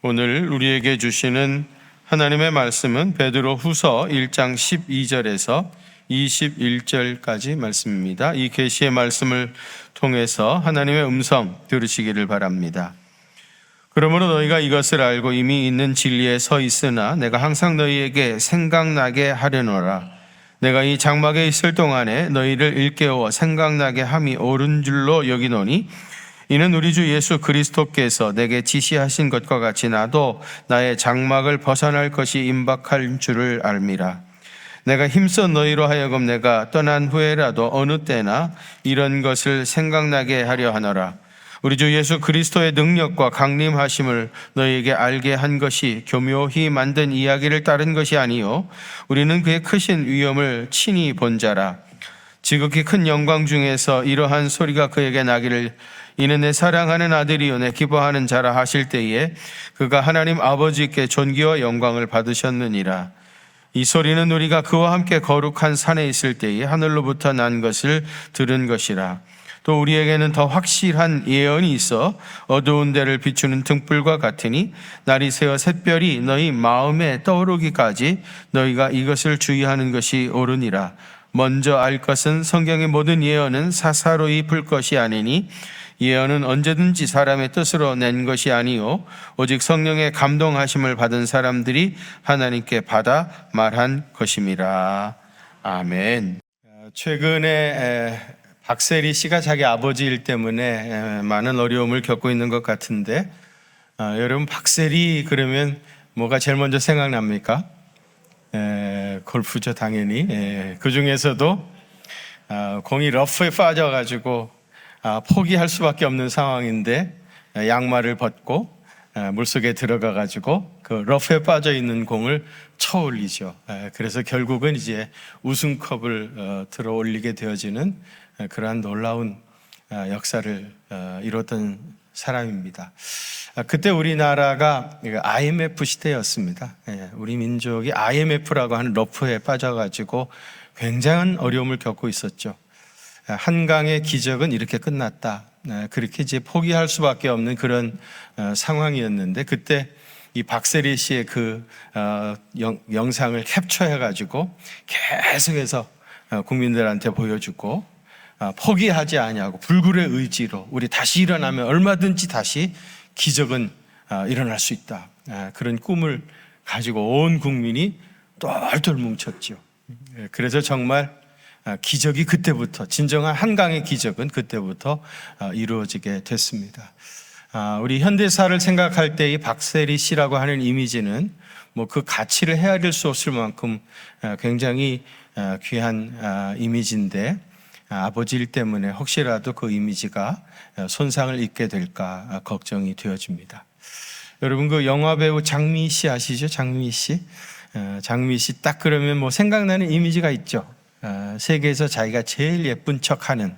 오늘 우리에게 주시는 하나님의 말씀은 베드로후서 1장 12절에서 21절까지 말씀입니다. 이 계시의 말씀을 통해서 하나님의 음성 들으시기를 바랍니다. 그러므로 너희가 이것을 알고 이미 있는 진리에 서 있으나 내가 항상 너희에게 생각나게 하려노라. 내가 이 장막에 있을 동안에 너희를 일깨워 생각나게 함이 옳은 줄로 여기노니 이는 우리 주 예수 그리스도께서 내게 지시하신 것과 같이 나도 나의 장막을 벗어날 것이 임박할 줄을 알미라. 내가 힘써 너희로 하여금 내가 떠난 후에라도 어느 때나 이런 것을 생각나게 하려 하노라. 우리 주 예수 그리스도의 능력과 강림하심을 너희에게 알게 한 것이 교묘히 만든 이야기를 따른 것이 아니요 우리는 그의 크신 위엄을 친히 본 자라. 지극히 큰 영광 중에서 이러한 소리가 그에게 나기를 이는 내 사랑하는 아들이요 내 기뻐하는 자라 하실 때에 그가 하나님 아버지께 존귀와 영광을 받으셨느니라. 이 소리는 우리가 그와 함께 거룩한 산에 있을 때에 하늘로부터 난 것을 들은 것이라. 또 우리에게는 더 확실한 예언이 있어 어두운 데를 비추는 등불과 같으니 날이 새어 샛별이 너희 마음에 떠오르기까지 너희가 이것을 주의하는 것이 옳으니라. 먼저 알 것은 성경의 모든 예언은 사사로이 풀 것이 아니니 예언은 언제든지 사람의 뜻으로 낸 것이 아니요 오직 성령의 감동하심을 받은 사람들이 하나님께 받아 말한 것임이라. 아멘. 최근에 박세리 씨가 자기 아버지 일 때문에 많은 어려움을 겪고 있는 것 같은데 여러분 박세리 그러면 뭐가 제일 먼저 생각납니까? 골프죠 당연히. 그 중에서도 공이 러프에 빠져가지고 포기할 수밖에 없는 상황인데 양말을 벗고 물속에 들어가가지고 그 러프에 빠져 있는 공을 쳐 올리죠. 그래서 결국은 이제 우승컵을 들어 올리게 되어지는 그러한 놀라운 역사를 이뤘던 사람입니다. 그때 우리나라가 IMF 시대였습니다. 우리 민족이 IMF라고 하는 러프에 빠져가지고 굉장한 어려움을 겪고 있었죠. 한강의 기적은 이렇게 끝났다. 그렇게 이제 포기할 수밖에 없는 그런 상황이었는데 그때 이 박세리 씨의 그 영상을 캡처해가지고 계속해서 국민들한테 보여주고 포기하지 아니하고 불굴의 의지로 우리 다시 일어나면 얼마든지 다시 기적은 일어날 수 있다. 그런 꿈을 가지고 온 국민이 똘똘 뭉쳤죠. 그래서 정말 기적이 그때부터 진정한 한강의 기적은 그때부터 이루어지게 됐습니다. 우리 현대사를 생각할 때 이 박세리 씨라고 하는 이미지는 뭐 그 가치를 헤아릴 수 없을 만큼 굉장히 귀한 이미지인데 아버지 일 때문에 혹시라도 그 이미지가 손상을 입게 될까 걱정이 되어집니다. 여러분 그 영화배우 장미 씨 아시죠? 장미 씨. 장미 씨 딱 그러면 뭐 생각나는 이미지가 있죠. 세계에서 자기가 제일 예쁜 척하는.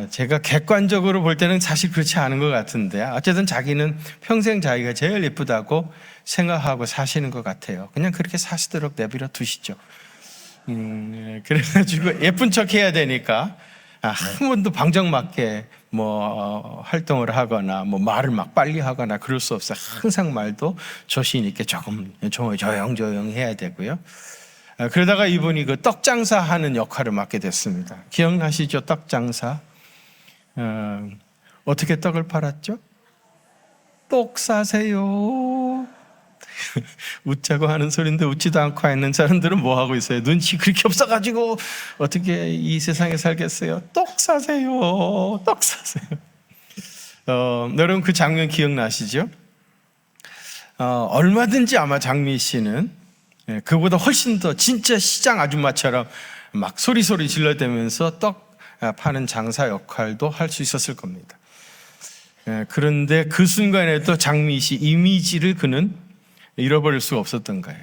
제가 객관적으로 볼 때는 사실 그렇지 않은 것 같은데 어쨌든 자기는 평생 자기가 제일 예쁘다고 생각하고 사시는 것 같아요. 그냥 그렇게 사시도록 내버려 두시죠. 그래가지고 예쁜 척 해야 되니까 한 번도 방정맞게 뭐 활동을 하거나 뭐 말을 막 빨리 하거나 그럴 수 없어요. 항상 말도 조신 있게 조금 조용조용 해야 되고요. 그러다가 이분이 그 떡장사 하는 역할을 맡게 됐습니다. 기억나시죠? 떡장사. 어떻게 떡을 팔았죠? 떡 사세요. 웃자고 하는 소리인데 웃지도 않고 있는 사람들은 뭐 하고 있어요? 눈치 그렇게 없어가지고 어떻게 이 세상에 살겠어요? 떡 사세요. 떡 사세요. 여러분 그 장면 기억나시죠? 얼마든지 아마 장미 씨는 그보다 훨씬 더 진짜 시장 아줌마처럼 막 소리소리 질러대면서 떡 파는 장사 역할도 할 수 있었을 겁니다. 그런데 그 순간에 또 장미 씨 이미지를 그는 잃어버릴 수가 없었던 거예요.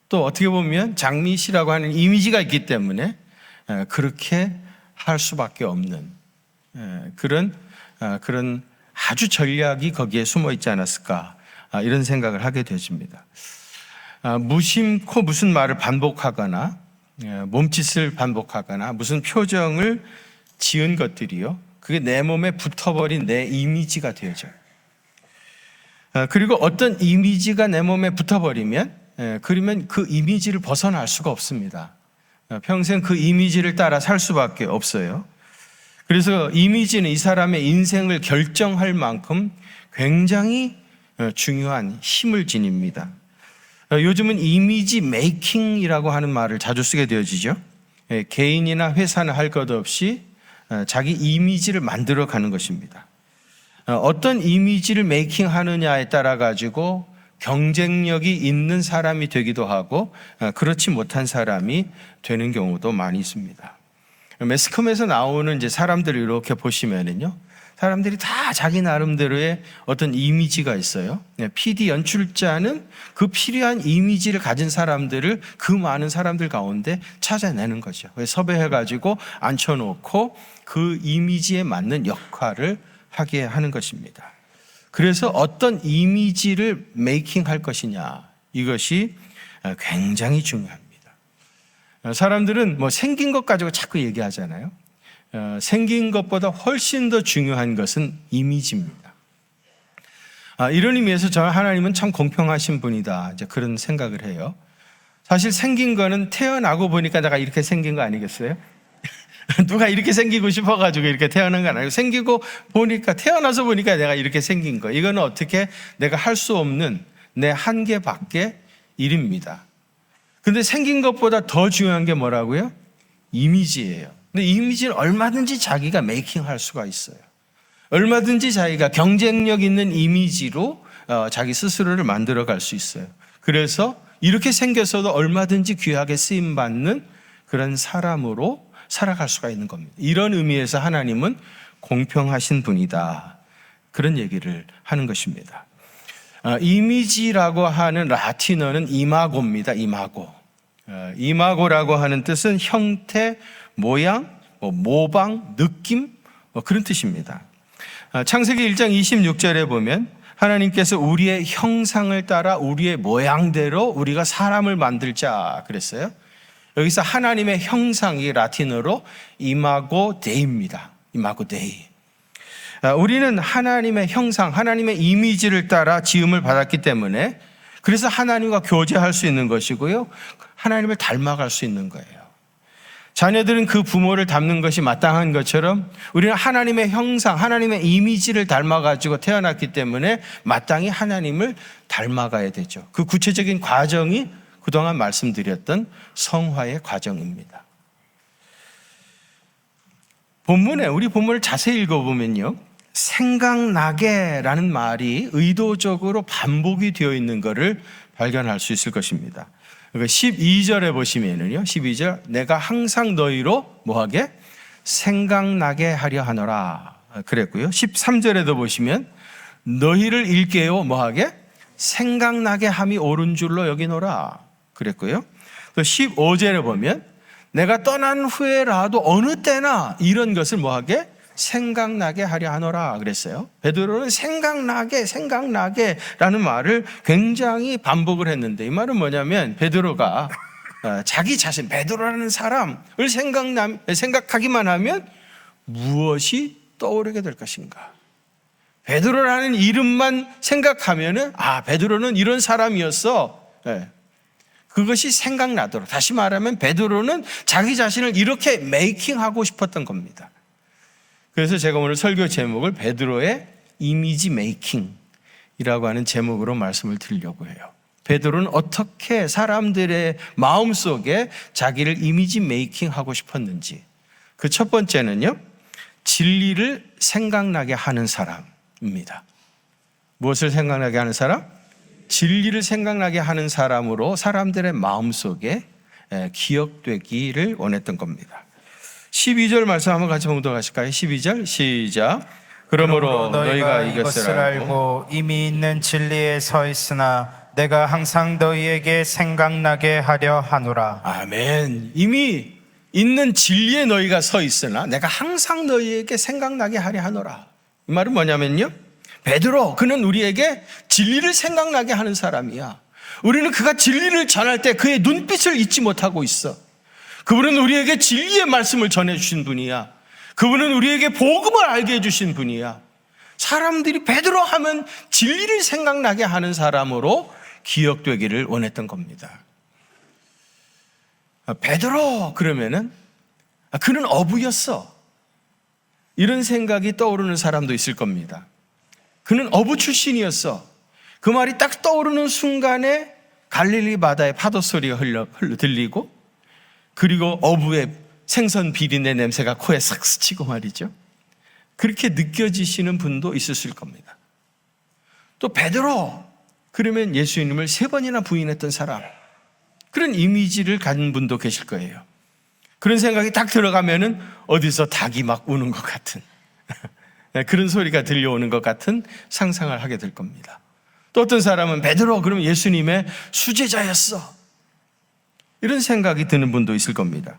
또 어떻게 보면 장미 씨라고 하는 이미지가 있기 때문에 그렇게 할 수밖에 없는 그런 아주 전략이 거기에 숨어 있지 않았을까 이런 생각을 하게 되집니다. 무심코 무슨 말을 반복하거나 몸짓을 반복하거나 무슨 표정을 지은 것들이요 그게 내 몸에 붙어버린 내 이미지가 되어져요. 그리고 어떤 이미지가 내 몸에 붙어버리면 그러면 그 이미지를 벗어날 수가 없습니다. 평생 그 이미지를 따라 살 수밖에 없어요. 그래서 이미지는 이 사람의 인생을 결정할 만큼 굉장히 중요한 힘을 지닙니다. 요즘은 이미지 메이킹이라고 하는 말을 자주 쓰게 되어지죠. 개인이나 회사는 할 것 없이 자기 이미지를 만들어 가는 것입니다. 어떤 이미지를 메이킹하느냐에 따라 가지고 경쟁력이 있는 사람이 되기도 하고 그렇지 못한 사람이 되는 경우도 많이 있습니다. 매스컴에서 나오는 이제 사람들을 이렇게 보시면은요, 사람들이 다 자기 나름대로의 어떤 이미지가 있어요. PD 연출자는 그 필요한 이미지를 가진 사람들을 그 많은 사람들 가운데 찾아내는 거죠. 섭외해가지고 앉혀놓고 그 이미지에 맞는 역할을 하게 하는 것입니다. 그래서 어떤 이미지를 메이킹할 것이냐, 이것이 굉장히 중요합니다. 사람들은 뭐 생긴 것 가지고 자꾸 얘기하잖아요. 생긴 것보다 훨씬 더 중요한 것은 이미지입니다. 이런 의미에서 저는 하나님은 참 공평하신 분이다, 이제 그런 생각을 해요. 사실 생긴 거는 태어나고 보니까 내가 이렇게 생긴 거 아니겠어요? 누가 이렇게 생기고 싶어가지고 이렇게 태어난 건 아니고, 생기고 보니까, 태어나서 보니까 내가 이렇게 생긴 거, 이거는 어떻게 내가 할 수 없는 내 한계 밖의 일입니다. 근데 생긴 것보다 더 중요한 게 뭐라고요? 이미지예요. 근데 이미지는 얼마든지 자기가 메이킹할 수가 있어요. 얼마든지 자기가 경쟁력 있는 이미지로 자기 스스로를 만들어 갈 수 있어요. 그래서 이렇게 생겨서도 얼마든지 귀하게 쓰임받는 그런 사람으로 살아갈 수가 있는 겁니다. 이런 의미에서 하나님은 공평하신 분이다, 그런 얘기를 하는 것입니다. 이미지라고 하는 라틴어는 이마고입니다. 이마고라고 하는 뜻은 형태, 모양, 모방, 느낌, 그런 뜻입니다. 창세기 1장 26절에 보면 하나님께서 우리의 형상을 따라 우리의 모양대로 우리가 사람을 만들자 그랬어요. 여기서 하나님의 형상이 라틴어로 이마고 데이입니다. 이마고 데이. 우리는 하나님의 형상, 하나님의 이미지를 따라 지음을 받았기 때문에, 그래서 하나님과 교제할 수 있는 것이고요, 하나님을 닮아갈 수 있는 거예요. 자녀들은 그 부모를 닮는 것이 마땅한 것처럼 우리는 하나님의 형상, 하나님의 이미지를 닮아가지고 태어났기 때문에 마땅히 하나님을 닮아가야 되죠. 그 구체적인 과정이 그동안 말씀드렸던 성화의 과정입니다. 우리 본문을 자세히 읽어보면요, 생각나게라는 말이 의도적으로 반복이 되어 있는 것을 발견할 수 있을 것입니다. 12절에 보시면은요, 12절, 내가 항상 너희로 뭐하게? 생각나게 하려 하노라 그랬고요. 13절에도 보시면 너희를 일깨워 뭐하게? 생각나게 함이 옳은 줄로 여기노라 그랬고요. 또 15절에 보면 내가 떠난 후에라도 어느 때나 이런 것을 뭐하게? 생각나게 하려 하노라 그랬어요. 베드로는 생각나게 라는 말을 굉장히 반복을 했는데, 이 말은 뭐냐면 베드로가 자기 자신, 베드로라는 사람을 생각하기만 하면 무엇이 떠오르게 될 것인가. 베드로라는 이름만 생각하면은 베드로는 이런 사람이었어. 그것이 생각나도록, 다시 말하면 베드로는 자기 자신을 이렇게 메이킹하고 싶었던 겁니다. 그래서 제가 오늘 설교 제목을 베드로의 이미지 메이킹이라고 하는 제목으로 말씀을 드리려고 해요. 베드로는 어떻게 사람들의 마음속에 자기를 이미지 메이킹하고 싶었는지. 그 첫 번째는요, 진리를 생각나게 하는 사람입니다. 무엇을 생각나게 하는 사람? 진리를 생각나게 하는 사람으로 사람들의 마음속에 기억되기를 원했던 겁니다. 12절 말씀 한번 같이 봉독하실까요? 12절 시작. 그러므로 너희가 이것을 알고 이미 있는 진리에 서 있으나 내가 항상 너희에게 생각나게 하려 하노라. 아멘. 이미 있는 진리에 너희가 서 있으나 내가 항상 너희에게 생각나게 하려 하노라. 이 말은 뭐냐면요, 베드로, 그는 우리에게 진리를 생각나게 하는 사람이야. 우리는 그가 진리를 전할 때 그의 눈빛을 잊지 못하고 있어. 그분은 우리에게 진리의 말씀을 전해주신 분이야. 그분은 우리에게 복음을 알게 해주신 분이야. 사람들이 베드로 하면 진리를 생각나게 하는 사람으로 기억되기를 원했던 겁니다. 베드로 그러면은 그는 어부였어, 이런 생각이 떠오르는 사람도 있을 겁니다. 그는 어부 출신이었어. 그 말이 딱 떠오르는 순간에 갈릴리 바다의 파도 소리가 들리고, 그리고 어부의 생선 비린내 냄새가 코에 싹 스치고 말이죠. 그렇게 느껴지시는 분도 있으실 겁니다. 또 베드로 그러면 예수님을 3번이나 부인했던 사람, 그런 이미지를 가진 분도 계실 거예요. 그런 생각이 딱 들어가면은 어디서 닭이 막 우는 것 같은 그런 소리가 들려오는 것 같은 상상을 하게 될 겁니다. 또 어떤 사람은 베드로 그러면 예수님의 수제자였어, 이런 생각이 드는 분도 있을 겁니다.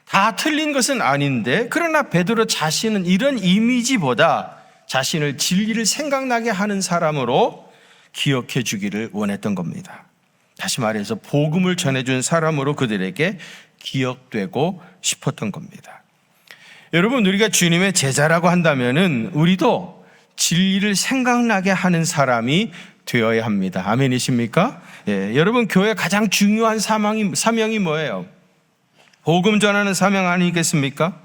다 틀린 것은 아닌데, 그러나 베드로 자신은 이런 이미지보다 자신을 진리를 생각나게 하는 사람으로 기억해 주기를 원했던 겁니다. 다시 말해서 복음을 전해준 사람으로 그들에게 기억되고 싶었던 겁니다. 여러분, 우리가 주님의 제자라고 한다면은 우리도 진리를 생각나게 하는 사람이 되어야 합니다. 아멘이십니까? 예, 여러분, 교회의 가장 중요한 사명이 뭐예요? 복음 전하는 사명 아니겠습니까?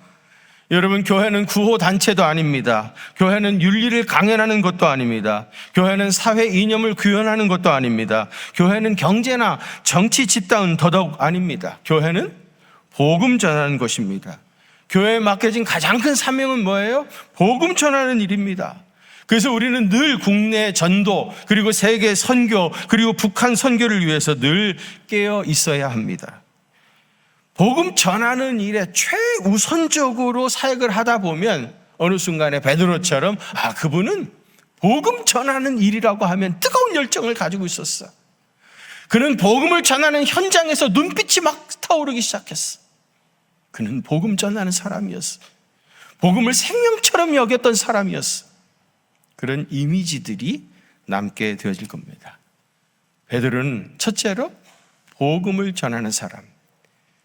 여러분, 교회는 구호단체도 아닙니다. 교회는 윤리를 강연하는 것도 아닙니다. 교회는 사회 이념을 구현하는 것도 아닙니다. 교회는 경제나 정치 집단은 더더욱 아닙니다. 교회는 복음 전하는 것입니다. 교회에 맡겨진 가장 큰 사명은 뭐예요? 복음 전하는 일입니다. 그래서 우리는 늘 국내 전도, 그리고 세계 선교, 그리고 북한 선교를 위해서 늘 깨어 있어야 합니다. 복음 전하는 일에 최우선적으로 사역을 하다 보면 어느 순간에 베드로처럼 그분은 복음 전하는 일이라고 하면 뜨거운 열정을 가지고 있었어. 그는 복음을 전하는 현장에서 눈빛이 막 타오르기 시작했어. 그는 복음 전하는 사람이었어. 복음을 생명처럼 여겼던 사람이었어. 그런 이미지들이 남게 되어질 겁니다. 베드로는 첫째로 복음을 전하는 사람,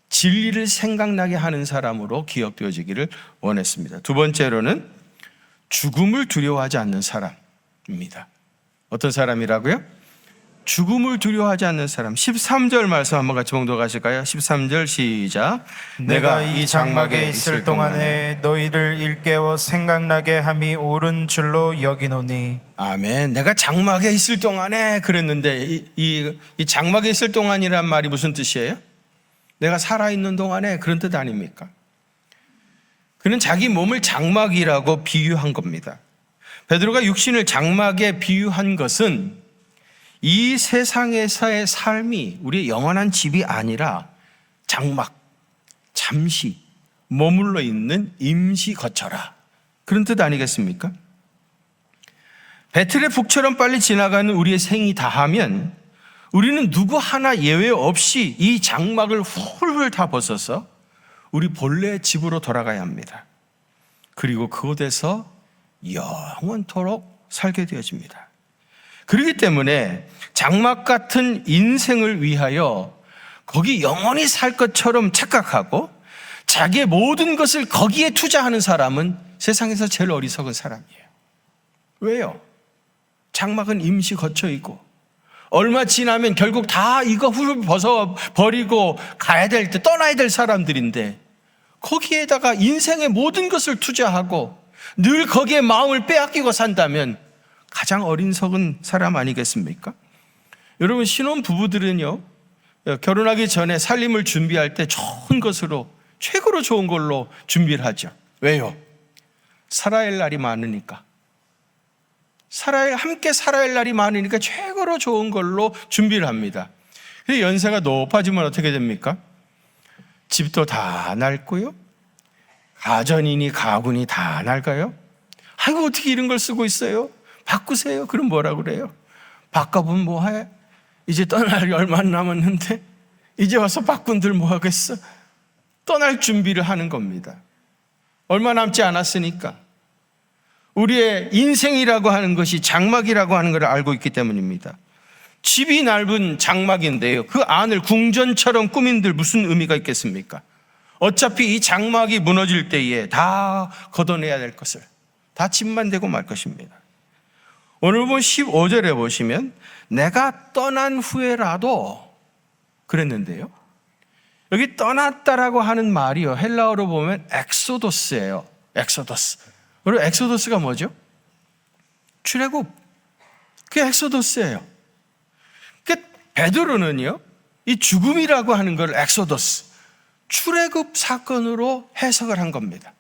진리를 생각나게 하는 사람으로 기억되어지기를 원했습니다. 두 번째로는 죽음을 두려워하지 않는 사람입니다. 어떤 사람이라고요? 죽음을 두려워하지 않는 사람. 13절 말씀 한번 같이 봉독하실까요? 13절 시작. 내가 이 장막에 있을 동안에 너희를 일깨워 생각나게 함이 옳은 줄로 여기노니. 아멘. 내가 장막에 있을 동안에 그랬는데, 이 장막에 있을 동안이란 말이 무슨 뜻이에요? 내가 살아있는 동안에, 그런 뜻 아닙니까? 그는 자기 몸을 장막이라고 비유한 겁니다. 베드로가 육신을 장막에 비유한 것은 이 세상에서의 삶이 우리의 영원한 집이 아니라 장막, 잠시 머물러 있는 임시 거처라, 그런 뜻 아니겠습니까? 배틀의 북처럼 빨리 지나가는 우리의 생이 다하면 우리는 누구 하나 예외 없이 이 장막을 훌훌 다 벗어서 우리 본래 집으로 돌아가야 합니다. 그리고 그곳에서 영원토록 살게 되어집니다. 그렇기 때문에 장막 같은 인생을 위하여 거기 영원히 살 것처럼 착각하고 자기의 모든 것을 거기에 투자하는 사람은 세상에서 제일 어리석은 사람이에요. 왜요? 장막은 임시 거처이고 얼마 지나면 결국 다 이거 훌훌 벗어버리고 가야 될 때, 떠나야 될 사람들인데 거기에다가 인생의 모든 것을 투자하고 늘 거기에 마음을 빼앗기고 산다면 가장 어리석은 사람 아니겠습니까? 여러분, 신혼 부부들은요, 결혼하기 전에 살림을 준비할 때 좋은 것으로, 최고로 좋은 걸로 준비를 하죠. 왜요? 살아야 할 날이 많으니까. 함께 살아야 할 날이 많으니까 최고로 좋은 걸로 준비를 합니다. 근데 연세가 높아지면 어떻게 됩니까? 집도 다 낡고요, 가전이니 가구니 다 낡아요. 아이고, 어떻게 이런 걸 쓰고 있어요? 바꾸세요. 그럼 뭐라 그래요? 바꿔보면 뭐해? 이제 떠날 날이 얼마 안 남았는데 이제 와서 바꾼들 뭐 하겠어? 떠날 준비를 하는 겁니다. 얼마 남지 않았으니까. 우리의 인생이라고 하는 것이 장막이라고 하는 걸 알고 있기 때문입니다. 집이 넓은 장막인데요, 그 안을 궁전처럼 꾸민들 무슨 의미가 있겠습니까? 어차피 이 장막이 무너질 때에 다 걷어내야 될 것을 다 집만 되고 말 것입니다. 오늘 본 15절에 보시면 내가 떠난 후에라도 그랬는데요. 여기 떠났다라고 하는 말이요, 헬라어로 보면 엑소도스예요. 엑소도스. 그리고 엑소도스가 뭐죠? 출애굽. 그게 엑소도스예요. 그러니까 베드로는요, 이 죽음이라고 하는 걸 엑소도스, 출애굽 사건으로 해석을 한 겁니다.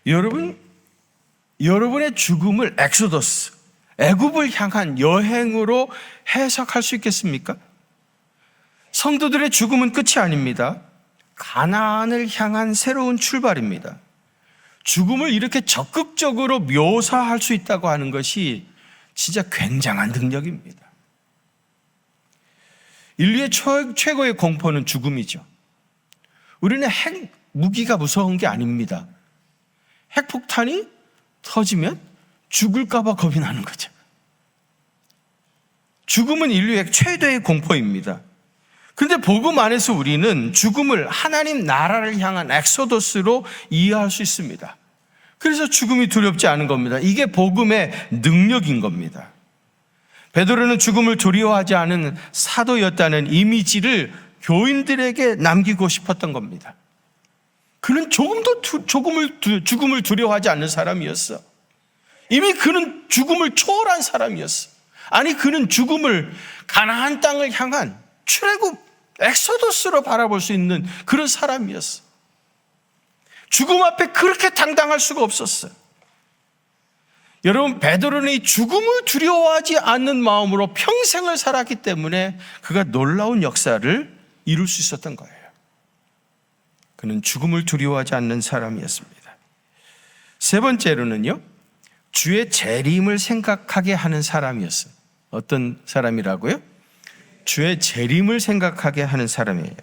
여러분의 죽음을 엑소도스, 애굽을 향한 여행으로 해석할 수 있겠습니까? 성도들의 죽음은 끝이 아닙니다. 가나안을 향한 새로운 출발입니다. 죽음을 이렇게 적극적으로 묘사할 수 있다고 하는 것이 진짜 굉장한 능력입니다. 인류의 최고의 공포는 죽음이죠. 우리는 핵 무기가 무서운 게 아닙니다. 핵폭탄이 터지면 죽을까봐 겁이 나는 거죠. 죽음은 인류의 최대의 공포입니다. 그런데 복음 안에서 우리는 죽음을 하나님 나라를 향한 엑소더스로 이해할 수 있습니다. 그래서 죽음이 두렵지 않은 겁니다. 이게 복음의 능력인 겁니다. 베드로는 죽음을 두려워하지 않은 사도였다는 이미지를 교인들에게 남기고 싶었던 겁니다. 그는 조금도 죽음을 두려워하지 않는 사람이었어. 이미 그는 죽음을 초월한 사람이었어. 아니, 그는 죽음을 가나안 땅을 향한 출애굽 엑소더스로 바라볼 수 있는 그런 사람이었어. 죽음 앞에 그렇게 당당할 수가 없었어요. 여러분, 베드로는 이 죽음을 두려워하지 않는 마음으로 평생을 살았기 때문에 그가 놀라운 역사를 이룰 수 있었던 거예요. 그는 죽음을 두려워하지 않는 사람이었습니다. 세 번째로는요, 주의 재림을 생각하게 하는 사람이었어요. 어떤 사람이라고요? 주의 재림을 생각하게 하는 사람이에요.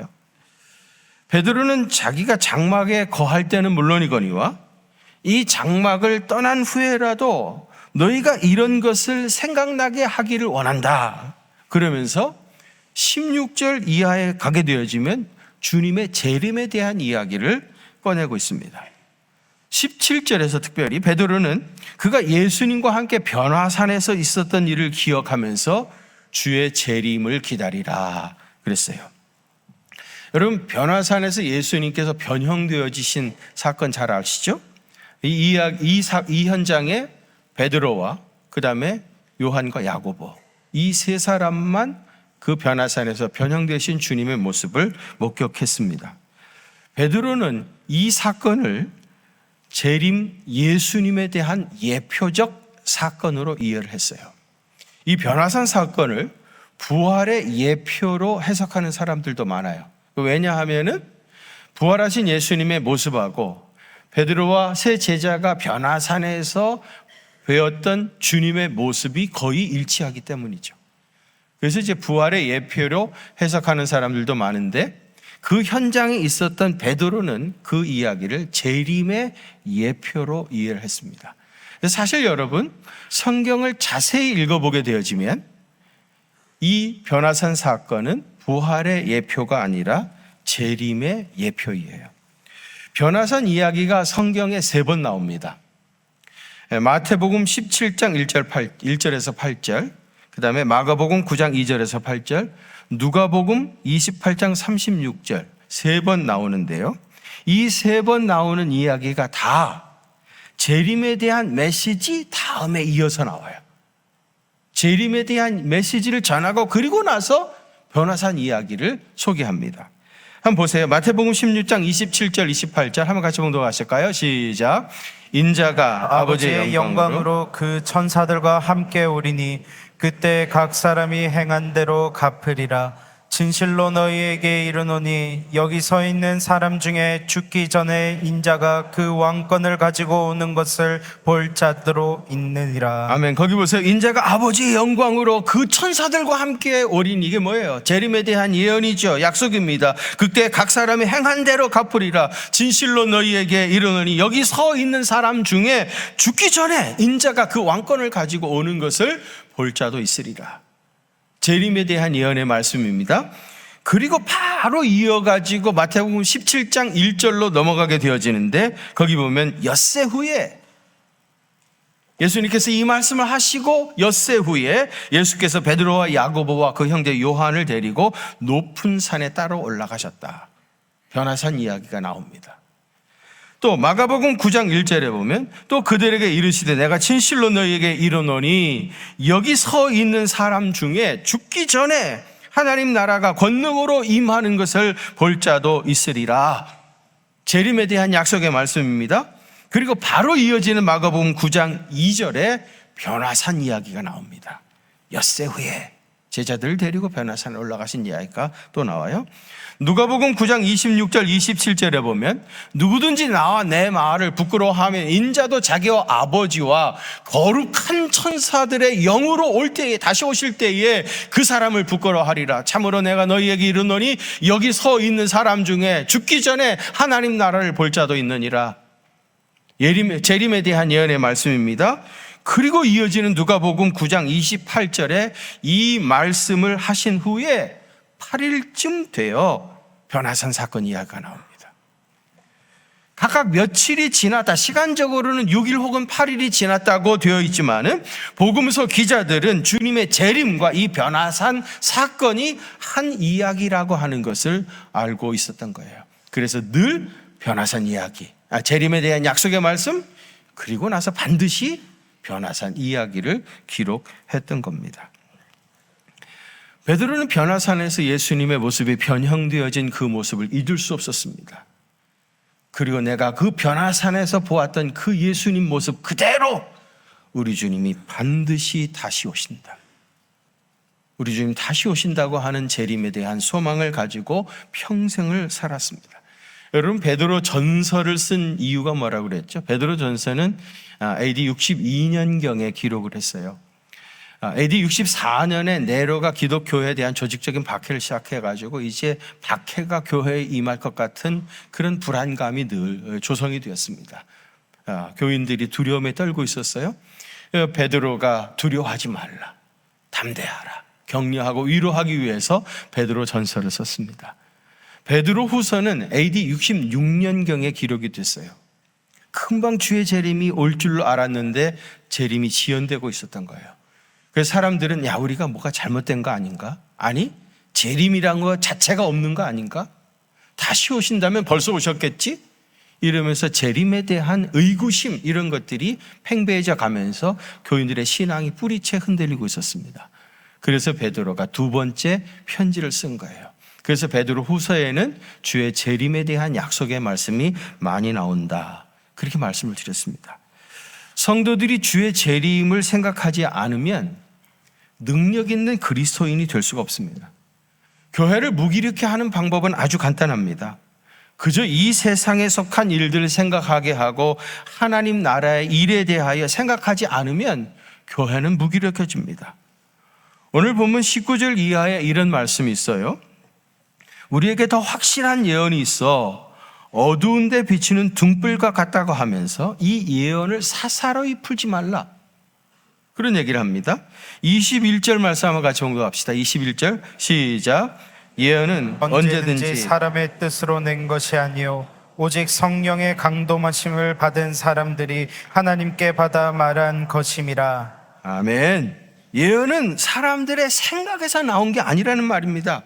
베드로는 자기가 장막에 거할 때는 물론이거니와 이 장막을 떠난 후에라도 너희가 이런 것을 생각나게 하기를 원한다. 그러면서 16절 이하에 가게 되어지면 주님의 재림에 대한 이야기를 꺼내고 있습니다. 17절에서 특별히 베드로는 그가 예수님과 함께 변화산에서 있었던 일을 기억하면서 주의 재림을 기다리라 그랬어요. 여러분, 변화산에서 예수님께서 변형되어지신 사건 잘 아시죠? 이 현장에 베드로와 그 다음에 요한과 야고보, 이 세 사람만 그 변화산에서 변형되신 주님의 모습을 목격했습니다. 베드로는 이 사건을 재림 예수님에 대한 예표적 사건으로 이해를 했어요. 이 변화산 사건을 부활의 예표로 해석하는 사람들도 많아요. 왜냐하면은 부활하신 예수님의 모습하고 베드로와 세 제자가 변화산에서 배웠던 주님의 모습이 거의 일치하기 때문이죠. 그래서 이제 부활의 예표로 해석하는 사람들도 많은데 그 현장에 있었던 베드로는 그 이야기를 재림의 예표로 이해를 했습니다. 사실 여러분, 성경을 자세히 읽어보게 되어지면 이 변화산 사건은 부활의 예표가 아니라 재림의 예표이에요. 변화산 이야기가 성경에 3번 나옵니다. 마태복음 17장 1절에서 8절, 그 다음에 마가복음 9장 2절에서 8절, 누가복음 28장 36절 3번 나오는데요. 이 3번 나오는 이야기가 다 재림에 대한 메시지 다음에 이어서 나와요. 재림에 대한 메시지를 전하고 그리고 나서 변화산 이야기를 소개합니다. 한번 보세요. 마태복음 16장 27절 28절 한번 같이 봉독하실까요? 시작. 인자가 아버지의 영광으로 그 천사들과 함께 오리니 그때 각 사람이 행한 대로 갚으리라. 진실로 너희에게 이르노니 여기 서 있는 사람 중에 죽기 전에 인자가 그 왕권을 가지고 오는 것을 볼 자들로 있느니라. 아멘. 거기 보세요. 인자가 아버지의 영광으로 그 천사들과 함께 오리니, 이게 뭐예요? 재림에 대한 예언이죠. 약속입니다. 그때 각 사람이 행한 대로 갚으리라. 진실로 너희에게 이르노니 여기 서 있는 사람 중에 죽기 전에 인자가 그 왕권을 가지고 오는 것을 볼 자도 있으리라. 재림에 대한 예언의 말씀입니다. 그리고 바로 이어가지고 마태복음 17장 1절로 넘어가게 되어지는데 거기 보면 엿새 후에 예수님께서 이 말씀을 하시고 엿새 후에 예수께서 베드로와 야고보와 그 형제 요한을 데리고 높은 산에 따로 올라가셨다. 변화산 이야기가 나옵니다. 또 마가복음 9장 1절에 보면 또 그들에게 이르시되 내가 진실로 너희에게 이르노니 여기 서 있는 사람 중에 죽기 전에 하나님 나라가 권능으로 임하는 것을 볼 자도 있으리라. 재림에 대한 약속의 말씀입니다. 그리고 바로 이어지는 마가복음 9장 2절에 변화산 이야기가 나옵니다. 엿새 후에 제자들을 데리고 변화산에 올라가신 이야기가 또 나와요. 누가복음 9장 26절 27절에 보면 누구든지 나와 내 말을 부끄러워하면 인자도 자기와 아버지와 거룩한 천사들의 영으로 올 때에 다시 오실 때에 그 사람을 부끄러워하리라. 참으로 내가 너희에게 이르노니 여기 서 있는 사람 중에 죽기 전에 하나님 나라를 볼 자도 있느니라. 재림에 대한 예언의 말씀입니다. 그리고 이어지는 누가복음 9장 28절에 이 말씀을 하신 후에 8일쯤 되어 변화산 사건 이야기가 나옵니다. 각각 며칠이 지났다, 시간적으로는 6일 혹은 8일이 지났다고 되어 있지만은 복음서 기자들은 주님의 재림과 이 변화산 사건이 한 이야기라고 하는 것을 알고 있었던 거예요. 그래서 늘 변화산 이야기, 재림에 대한 약속의 말씀, 그리고 나서 반드시 변화산 이야기를 기록했던 겁니다. 베드로는 변화산에서 예수님의 모습이 변형되어진 그 모습을 잊을 수 없었습니다. 그리고 내가 그 변화산에서 보았던 그 예수님 모습 그대로 우리 주님이 반드시 다시 오신다. 우리 주님 다시 오신다고 하는 재림에 대한 소망을 가지고 평생을 살았습니다. 여러분, 베드로 전서를 쓴 이유가 뭐라고 그랬죠? 베드로 전서는 AD 62년경에 기록을 했어요. AD 64년에 네로가 기독교회에 대한 조직적인 박해를 시작해가지고 이제 박해가 교회에 임할 것 같은 그런 불안감이 늘 조성이 되었습니다. 교인들이 두려움에 떨고 있었어요. 베드로가 두려워하지 말라, 담대하라, 격려하고 위로하기 위해서 베드로 전서를 썼습니다. 베드로 후서는 AD 66년경에 기록이 됐어요. 금방 주의 재림이 올 줄로 알았는데 재림이 지연되고 있었던 거예요. 그래서 사람들은 우리가 뭐가 잘못된 거 아닌가? 아니, 재림이란 거 자체가 없는 거 아닌가? 다시 오신다면 벌써 오셨겠지? 이러면서 재림에 대한 의구심, 이런 것들이 팽배해져 가면서 교인들의 신앙이 뿌리채 흔들리고 있었습니다. 그래서 베드로가 두 번째 편지를 쓴 거예요. 그래서 베드로 후서에는 주의 재림에 대한 약속의 말씀이 많이 나온다, 그렇게 말씀을 드렸습니다. 성도들이 주의 재림을 생각하지 않으면 능력 있는 그리스도인이 될 수가 없습니다. 교회를 무기력해 하는 방법은 아주 간단합니다. 그저 이 세상에 속한 일들을 생각하게 하고 하나님 나라의 일에 대하여 생각하지 않으면 교회는 무기력해집니다. 오늘 보면 19절 이하에 이런 말씀이 있어요. 우리에게 더 확실한 예언이 있어 어두운 데 비치는 등불과 같다고 하면서 이 예언을 사사로이 풀지 말라, 그런 얘기를 합니다. 21절 말씀 한번 같이 공부합시다. 21절 시작. 예언은 언제든지 사람의 뜻으로 낸 것이 아니요 오직 성령의 강동하심을 받은 사람들이 하나님께 받아 말한 것임이라. 아멘. 예언은 사람들의 생각에서 나온 게 아니라는 말입니다.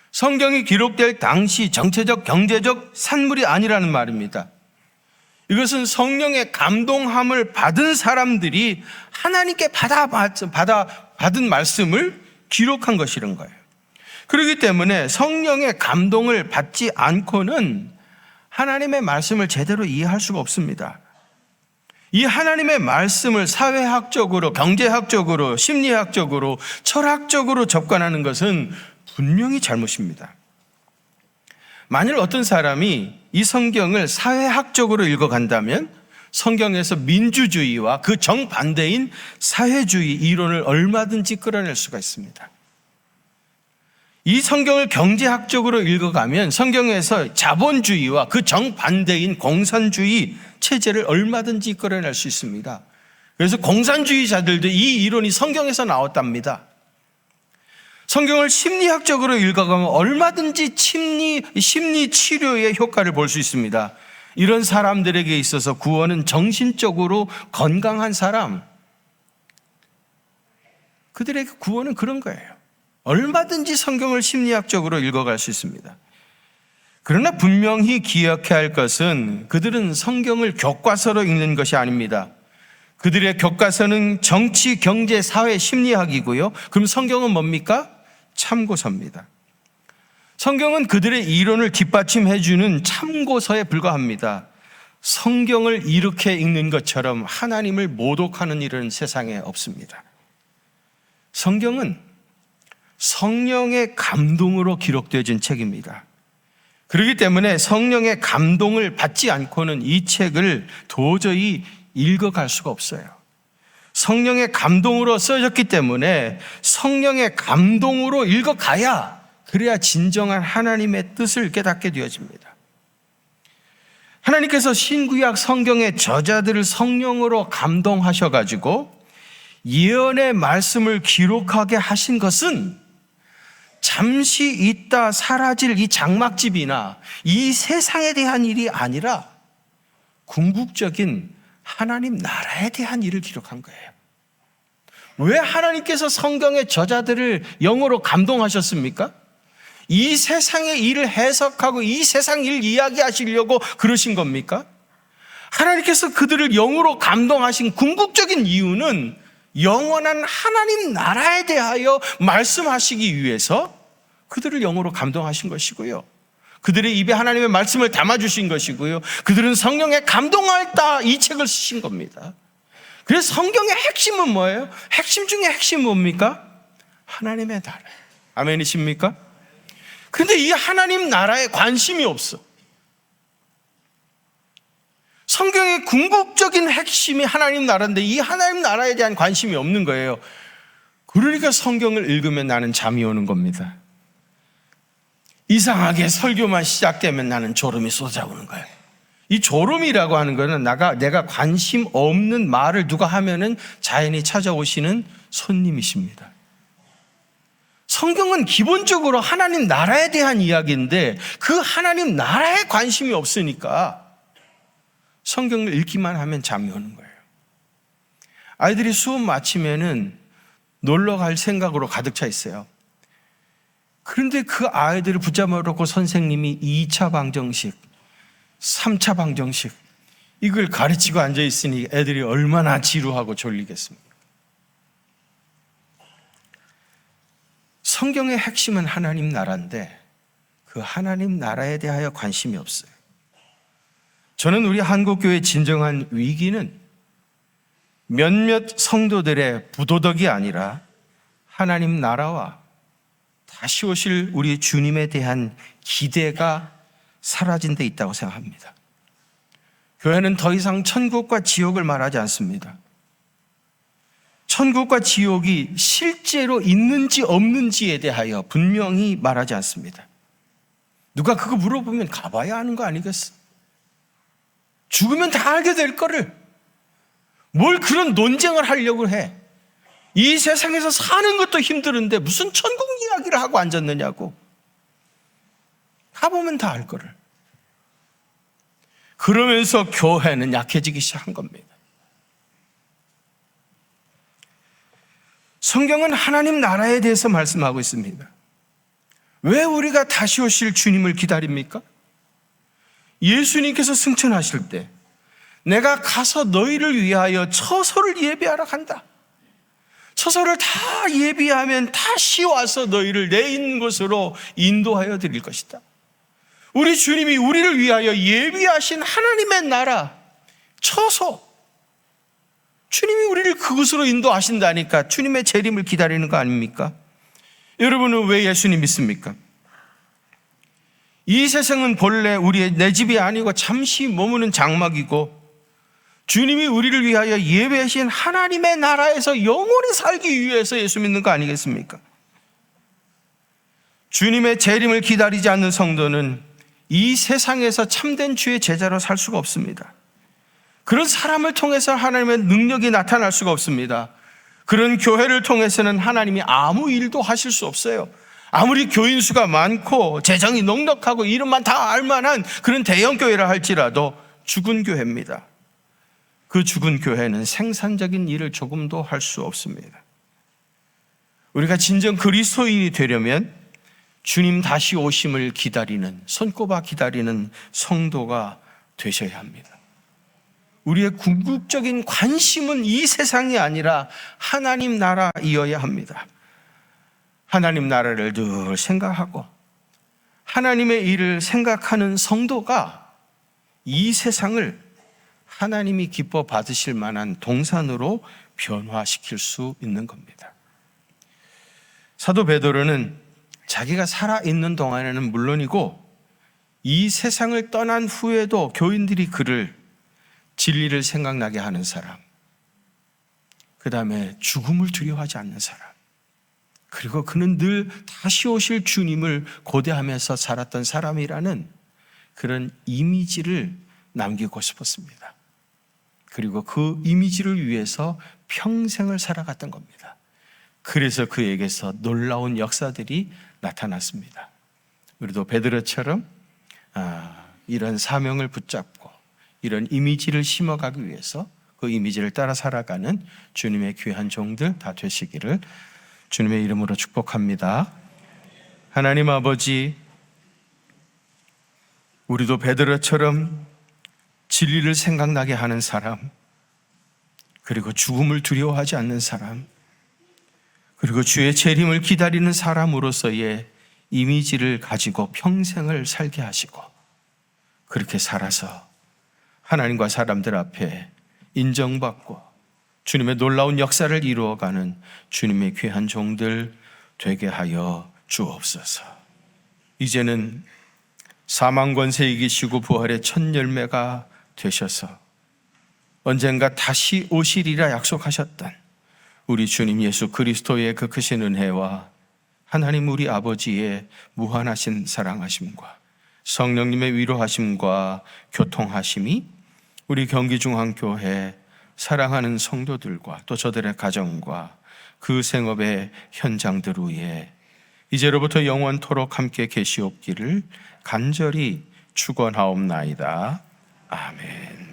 성경이 기록될 당시 정체적, 경제적 산물이 아니라는 말입니다. 이것은 성령의 감동함을 받은 사람들이 하나님께 받은 말씀을 기록한 것이란 거예요. 그렇기 때문에 성령의 감동을 받지 않고는 하나님의 말씀을 제대로 이해할 수가 없습니다. 이 하나님의 말씀을 사회학적으로, 경제학적으로, 심리학적으로, 철학적으로 접근하는 것은 분명히 잘못입니다. 만일 어떤 사람이 이 성경을 사회학적으로 읽어간다면 성경에서 민주주의와 그 정반대인 사회주의 이론을 얼마든지 끌어낼 수가 있습니다. 이 성경을 경제학적으로 읽어가면 성경에서 자본주의와 그 정반대인 공산주의 체제를 얼마든지 끌어낼 수 있습니다. 그래서 공산주의자들도 이 이론이 성경에서 나왔답니다. 성경을 심리학적으로 읽어가면 얼마든지 심리 치료의 효과를 볼 수 있습니다. 이런 사람들에게 있어서 구원은 정신적으로 건강한 사람, 그들에게 구원은 그런 거예요. 얼마든지 성경을 심리학적으로 읽어갈 수 있습니다. 그러나 분명히 기억해야 할 것은 그들은 성경을 교과서로 읽는 것이 아닙니다. 그들의 교과서는 정치, 경제, 사회, 심리학이고요. 그럼 성경은 뭡니까? 참고서입니다. 성경은 그들의 이론을 뒷받침해 주는 참고서에 불과합니다. 성경을 이렇게 읽는 것처럼 하나님을 모독하는 일은 세상에 없습니다. 성경은 성령의 감동으로 기록되어진 책입니다. 그렇기 때문에 성령의 감동을 받지 않고는 이 책을 도저히 읽어갈 수가 없어요. 성령의 감동으로 써졌기 때문에 성령의 감동으로 읽어가야, 그래야 진정한 하나님의 뜻을 깨닫게 되어집니다. 하나님께서 신구약 성경의 저자들을 성령으로 감동하셔가지고 예언의 말씀을 기록하게 하신 것은 잠시 있다 사라질 이 장막집이나 이 세상에 대한 일이 아니라 궁극적인 하나님 나라에 대한 일을 기록한 거예요. 왜 하나님께서 성경의 저자들을 영어로 감동하셨습니까? 이 세상의 일을 해석하고 이 세상 일 이야기하시려고 그러신 겁니까? 하나님께서 그들을 영으로 감동하신 궁극적인 이유는 영원한 하나님 나라에 대하여 말씀하시기 위해서 그들을 영으로 감동하신 것이고요. 그들의 입에 하나님의 말씀을 담아주신 것이고요. 그들은 성령에 감동할 때 이 책을 쓰신 겁니다. 그래서 성경의 핵심은 뭐예요? 핵심 중에 핵심은 뭡니까? 하나님의 나라. 아멘이십니까? 그런데 이 하나님 나라에 관심이 없어. 성경의 궁극적인 핵심이 하나님 나라인데 이 하나님 나라에 대한 관심이 없는 거예요. 그러니까 성경을 읽으면 나는 잠이 오는 겁니다. 이상하게 설교만 시작되면 나는 졸음이 쏟아오는 거예요. 이 졸음이라고 하는 거는 내가 관심 없는 말을 누가 하면은 자연히 찾아오시는 손님이십니다. 성경은 기본적으로 하나님 나라에 대한 이야기인데 그 하나님 나라에 관심이 없으니까 성경을 읽기만 하면 잠이 오는 거예요. 아이들이 수업 마치면은 놀러 갈 생각으로 가득 차 있어요. 그런데 그 아이들을 붙잡아 놓고 선생님이 2차 방정식, 3차 방정식 이걸 가르치고 앉아 있으니 애들이 얼마나 지루하고 졸리겠습니까? 성경의 핵심은 하나님 나라인데 그 하나님 나라에 대하여 관심이 없어요. 저는 우리 한국교회의 진정한 위기는 몇몇 성도들의 부도덕이 아니라 하나님 나라와 다시 오실 우리 주님에 대한 기대가 사라진 데 있다고 생각합니다. 교회는 더 이상 천국과 지옥을 말하지 않습니다. 천국과 지옥이 실제로 있는지 없는지에 대하여 분명히 말하지 않습니다. 누가 그거 물어보면 가봐야 하는 거 아니겠어? 죽으면 다 알게 될 거를 뭘 그런 논쟁을 하려고 해. 이 세상에서 사는 것도 힘들은데 무슨 천국 이야기를 하고 앉았느냐고. 가보면 다 알 거를. 그러면서 교회는 약해지기 시작한 겁니다. 성경은 하나님 나라에 대해서 말씀하고 있습니다. 왜 우리가 다시 오실 주님을 기다립니까? 예수님께서 승천하실 때 내가 가서 너희를 위하여 처소를 예비하러 간다. 처소를 다 예비하면 다시 와서 너희를 내 있는 곳으로 인도하여 드릴 것이다. 우리 주님이 우리를 위하여 예비하신 하나님의 나라, 처소, 주님이 우리를 그곳으로 인도하신다니까 주님의 재림을 기다리는 거 아닙니까? 여러분은 왜 예수님 믿습니까? 이 세상은 본래 우리의 내 집이 아니고 잠시 머무는 장막이고 주님이 우리를 위하여 예배하신 하나님의 나라에서 영원히 살기 위해서 예수 믿는 거 아니겠습니까? 주님의 재림을 기다리지 않는 성도는 이 세상에서 참된 주의 제자로 살 수가 없습니다. 그런 사람을 통해서 하나님의 능력이 나타날 수가 없습니다. 그런 교회를 통해서는 하나님이 아무 일도 하실 수 없어요. 아무리 교인 수가 많고 재정이 넉넉하고 이름만 다 알만한 그런 대형 교회라 할지라도 죽은 교회입니다. 그 죽은 교회는 생산적인 일을 조금도 할 수 없습니다. 우리가 진정 그리스도인이 되려면 주님 다시 오심을 기다리는, 손꼽아 기다리는 성도가 되셔야 합니다. 우리의 궁극적인 관심은 이 세상이 아니라 하나님 나라이어야 합니다. 하나님 나라를 늘 생각하고 하나님의 일을 생각하는 성도가 이 세상을 하나님이 기뻐 받으실 만한 동산으로 변화시킬 수 있는 겁니다. 사도 베드로는 자기가 살아있는 동안에는 물론이고 이 세상을 떠난 후에도 교인들이 그를 진리를 생각나게 하는 사람, 그 다음에 죽음을 두려워하지 않는 사람, 그리고 그는 늘 다시 오실 주님을 고대하면서 살았던 사람이라는 그런 이미지를 남기고 싶었습니다. 그리고 그 이미지를 위해서 평생을 살아갔던 겁니다. 그래서 그에게서 놀라운 역사들이 나타났습니다. 우리도 베드로처럼 이런 사명을 붙잡고 이런 이미지를 심어가기 위해서 그 이미지를 따라 살아가는 주님의 귀한 종들 다 되시기를 주님의 이름으로 축복합니다. 하나님 아버지, 우리도 베드로처럼 진리를 생각나게 하는 사람, 그리고 죽음을 두려워하지 않는 사람, 그리고 주의 재림을 기다리는 사람으로서의 이미지를 가지고 평생을 살게 하시고 그렇게 살아서 하나님과 사람들 앞에 인정받고 주님의 놀라운 역사를 이루어가는 주님의 귀한 종들 되게 하여 주옵소서. 이제는 사망 권세 이기시고 부활의 첫 열매가 되셔서 언젠가 다시 오시리라 약속하셨던 우리 주님 예수 그리스도의 그 크신 은혜와 하나님 우리 아버지의 무한하신 사랑하심과 성령님의 위로하심과 교통하심이 우리 경기중앙교회 사랑하는 성도들과 또 저들의 가정과 그 생업의 현장들 위에 이제로부터 영원토록 함께 계시옵기를 간절히 축원하옵나이다. 아멘.